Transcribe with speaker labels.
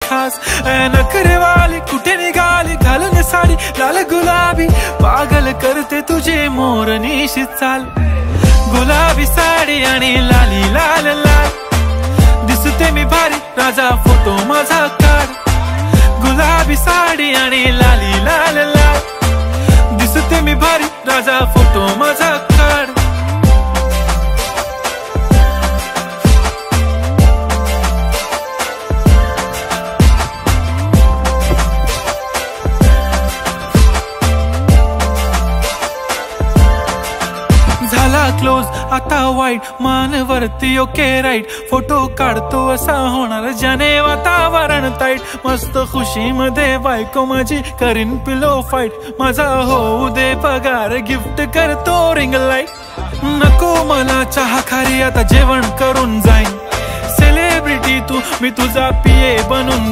Speaker 1: खास नखरेवाली कुठे निघाली घालून साडी लाल गुलाबी पागल करते तुझे मोरनीशी चाल गुलाबी साडी आणि लाली लाल लाल दिसते मी भारी राजा फोटो माझा काढ गुलाबी साडी आणि लाली लाल लाल दिसते मी भारी राजा फोटो माझा काढ क्लोज आता वाईट मानवरती ओके राईट फोटो काढतो असा होणार ज्याने वातावरण ताईट मस्त खुशी मध्ये बायको माझी करीन पिलो फाईट माझा होऊ दे पगार गिफ्ट करतो रिंग लाईट नको मला चहा खारी आता जेवण करून जाईन सेलिब्रिटी तू मी तुझा पिये बनून